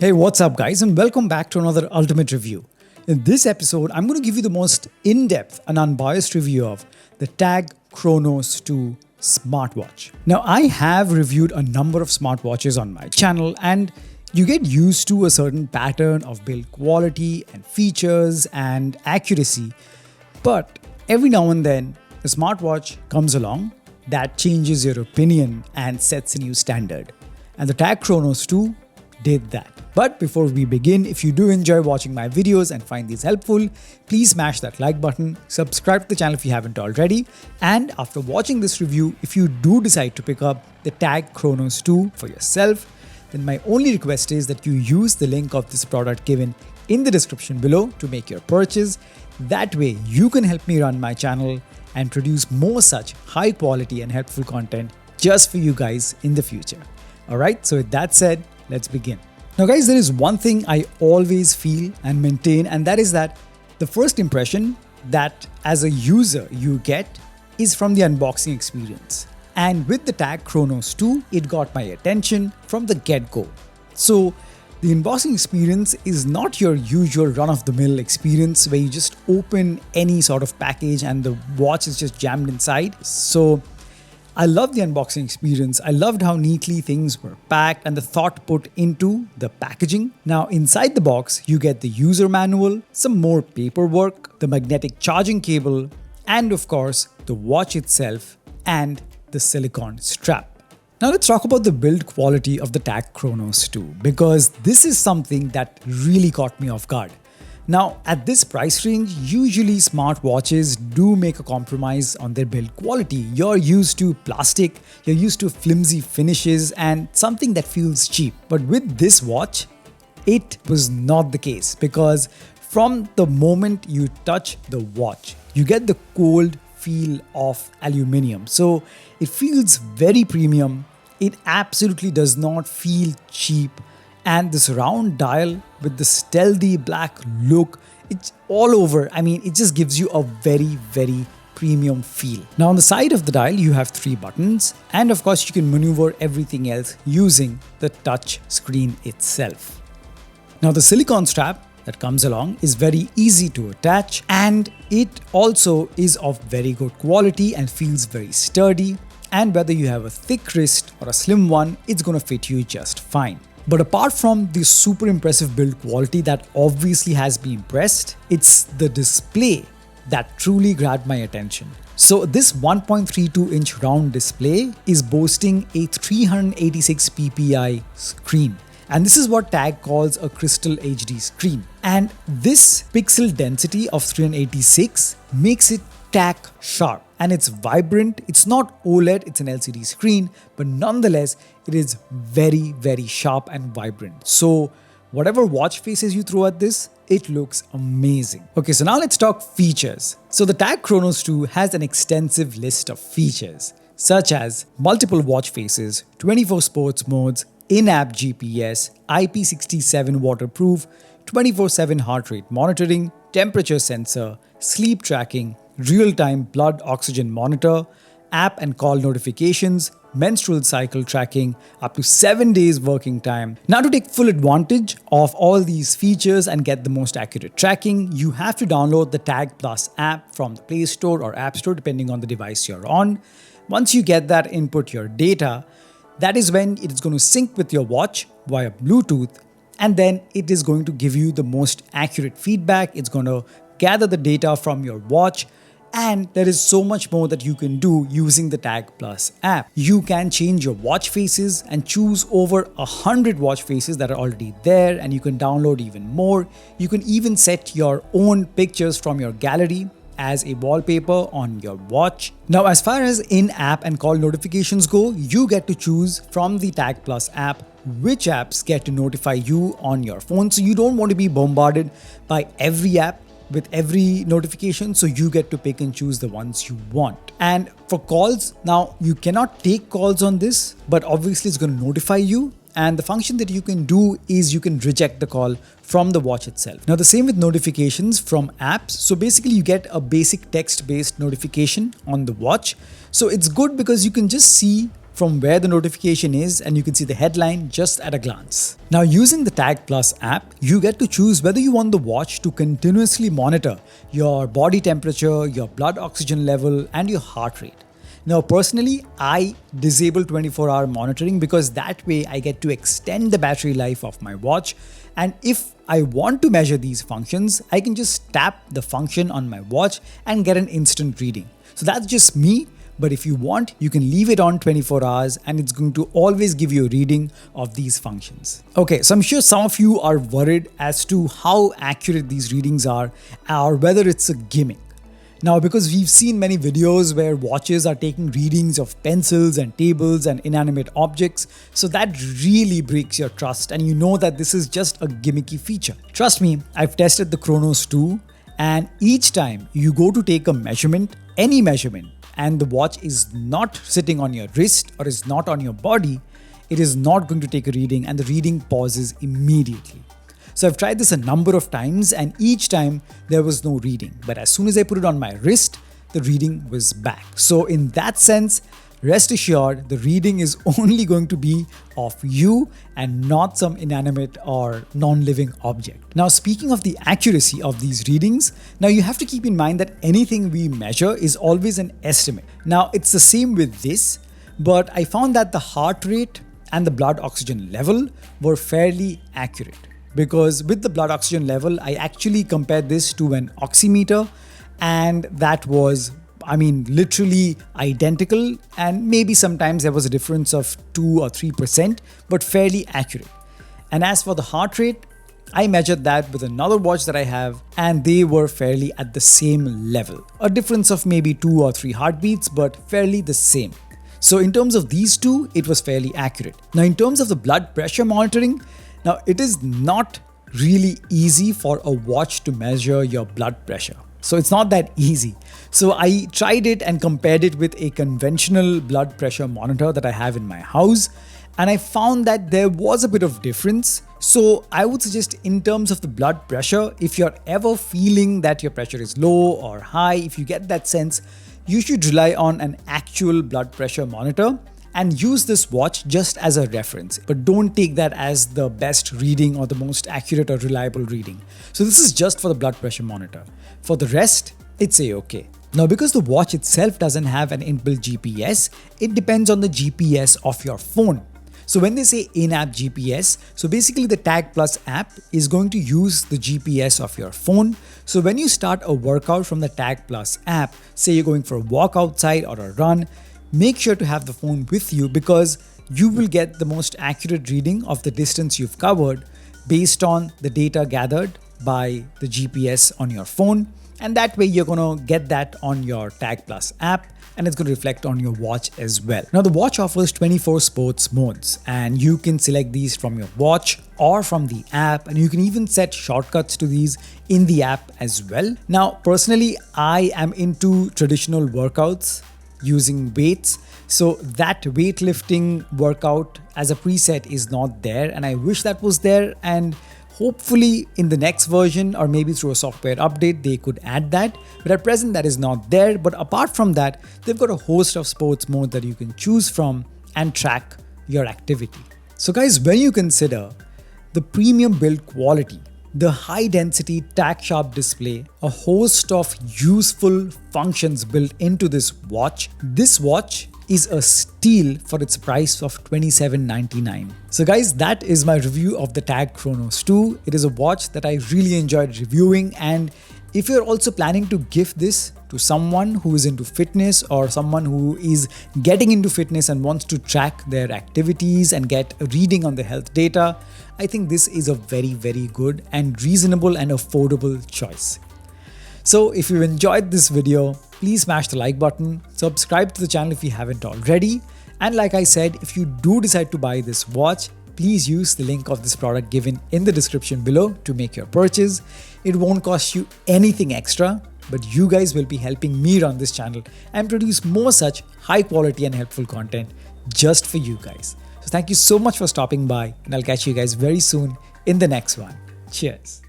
Hey, what's up guys, and welcome back to another Ultimate Review. In this episode, I'm going to give you the most in-depth and unbiased review of the TAGG KRONOS II Smartwatch. Now, I have reviewed a number of smartwatches on my channel, and you get used to a certain pattern of build quality and features and accuracy. But every now and then, a smartwatch comes along that changes your opinion and sets a new standard. And the TAGG KRONOS II did that. But before we begin, if you do enjoy watching my videos and find these helpful, please smash that like button, subscribe to the channel if you haven't already, and after watching this review, if you do decide to pick up the TAGG KRONOS II for yourself, then my only request is that you use the link of this product given in the description below to make your purchase. That way, you can help me run my channel and produce more such high quality and helpful content just for you guys in the future. Alright, so with that said, let's begin. Now guys, there is one thing I always feel and maintain, and that is that the first impression that as a user you get is from the unboxing experience. And with the TAGG KRONOS II, it got my attention from the get-go. So the unboxing experience is not your usual run-of-the-mill experience where you just open any sort of package and the watch is just jammed inside. So I love the unboxing experience. I loved how neatly things were packed and the thought put into the packaging. Now inside the box, you get the user manual, some more paperwork, the magnetic charging cable, and of course, the watch itself and the silicone strap. Now let's talk about the build quality of the TAGG KRONOS II, because this is something that really caught me off guard. Now, at this price range, usually smartwatches do make a compromise on their build quality. You're used to plastic, you're used to flimsy finishes and something that feels cheap. But with this watch, it was not the case, because from the moment you touch the watch, you get the cold feel of aluminium. So it feels very premium. It absolutely does not feel cheap. And this round dial with the stealthy black look, it's all over. I mean, it just gives you a very, very premium feel. Now on the side of the dial, you have 3 buttons, and of course you can maneuver everything else using the touch screen itself. Now the silicone strap that comes along is very easy to attach, and it also is of very good quality and feels very sturdy. And whether you have a thick wrist or a slim one, it's gonna fit you just fine. But apart from the super impressive build quality that obviously has me impressed, it's the display that truly grabbed my attention. So this 1.32-inch round display is boasting a 386 ppi screen. And this is what TAGG calls a crystal HD screen. And this pixel density of 386 makes it tack sharp. And it's vibrant. It's not OLED, it's an LCD screen, but nonetheless, it is very, very sharp and vibrant. So whatever watch faces you throw at this, it looks amazing. Okay, so now let's talk features. So the TAGG KRONOS II has an extensive list of features, such as multiple watch faces, 24 sports modes, in-app GPS, IP67 waterproof, 24/7 heart rate monitoring, temperature sensor, sleep tracking, real-time blood oxygen monitor, app and call notifications, menstrual cycle tracking, up to 7 days working time. Now to take full advantage of all these features and get the most accurate tracking, you have to download the TAGG Plus app from the Play Store or App Store depending on the device you're on. Once you get that, input your data. That is when it is going to sync with your watch via Bluetooth, and then it is going to give you the most accurate feedback. It's going to gather the data from your watch, and there is so much more that you can do using the TAGG Plus app. You can change your watch faces and choose over 100 watch faces that are already there, and you can download even more. You can even set your own pictures from your gallery as a wallpaper on your watch. Now, as far as in-app and call notifications go, you get to choose from the TAGG Plus app which apps get to notify you on your phone. So you don't want to be bombarded by every app with every notification, so you get to pick and choose the ones you want. And for calls, now you cannot take calls on this, but obviously it's going to notify you. And the function that you can do is you can reject the call from the watch itself. Now the same with notifications from apps. So basically you get a basic text-based notification on the watch. So it's good because you can just see from where the notification is, and you can see the headline just at a glance. Now, using the TAGG Plus app, you get to choose whether you want the watch to continuously monitor your body temperature, your blood oxygen level, and your heart rate. Now, personally, I disable 24-hour monitoring because that way I get to extend the battery life of my watch. And if I want to measure these functions, I can just tap the function on my watch and get an instant reading. So that's just me. But if you want, you can leave it on 24 hours and it's going to always give you a reading of these functions. Okay, so I'm sure some of you are worried as to how accurate these readings are or whether it's a gimmick. Now, because we've seen many videos where watches are taking readings of pencils and tables and inanimate objects, so that really breaks your trust and you know that this is just a gimmicky feature. Trust me, I've tested the Kronos 2, and each time you go to take a measurement, any measurement, and the watch is not sitting on your wrist or is not on your body, it is not going to take a reading and the reading pauses immediately. So I've tried this a number of times and each time there was no reading. But as soon as I put it on my wrist, the reading was back. So in that sense, rest assured, the reading is only going to be of you and not some inanimate or non-living object. Now, speaking of the accuracy of these readings, now you have to keep in mind that anything we measure is always an estimate. Now, it's the same with this, but I found that the heart rate and the blood oxygen level were fairly accurate. Because with the blood oxygen level, I actually compared this to an oximeter, and that was, literally identical, and maybe sometimes there was a difference of 2 or 3%, but fairly accurate. And as for the heart rate, I measured that with another watch that I have, and they were fairly at the same level. A difference of maybe 2 or 3 heartbeats, but fairly the same. So in terms of these two, it was fairly accurate. Now, in terms of the blood pressure monitoring, now, it is not really easy for a watch to measure your blood pressure. So it's not that easy. So I tried it and compared it with a conventional blood pressure monitor that I have in my house. And I found that there was a bit of difference. So I would suggest in terms of the blood pressure, if you're ever feeling that your pressure is low or high, if you get that sense, you should rely on an actual blood pressure monitor and use this watch just as a reference, but don't take that as the best reading or the most accurate or reliable reading. So this is just for the blood pressure monitor. For the rest, it's a-okay. Now, because the watch itself doesn't have an inbuilt GPS, it depends on the GPS of your phone. So when they say in-app GPS, so basically the TAGG Plus app is going to use the GPS of your phone. So when you start a workout from the TAGG Plus app, say you're going for a walk outside or a run, make sure to have the phone with you because you will get the most accurate reading of the distance you've covered based on the data gathered by the GPS on your phone. And that way you're going to get that on your TAGG Plus app and it's going to reflect on your watch as well. Now, the watch offers 24 sports modes and you can select these from your watch or from the app, and you can even set shortcuts to these in the app as well. Now, personally, I am into traditional workouts using weights. So that weightlifting workout as a preset is not there, and I wish that was there, and hopefully in the next version or maybe through a software update they could add that, but at present that is not there. But apart from that, they've got a host of sports modes that you can choose from and track your activity. So guys, when you consider the premium build quality, the high density tack sharp display, a host of useful functions built into this watch is a steal for its price of $2799. So guys, that is my review of the TAGG KRONOS II. It is a watch that I really enjoyed reviewing, and if you're also planning to gift this to someone who is into fitness or someone who is getting into fitness and wants to track their activities and get a reading on the health data, I think this is a very, very good and reasonable and affordable choice. So if you enjoyed this video, please smash the like button, subscribe to the channel if you haven't already, and like I said, if you do decide to buy this watch, please use the link of this product given in the description below to make your purchase. It won't cost you anything extra, but you guys will be helping me run this channel and produce more such high quality and helpful content just for you guys. So thank you so much for stopping by, and I'll catch you guys very soon in the next one. Cheers.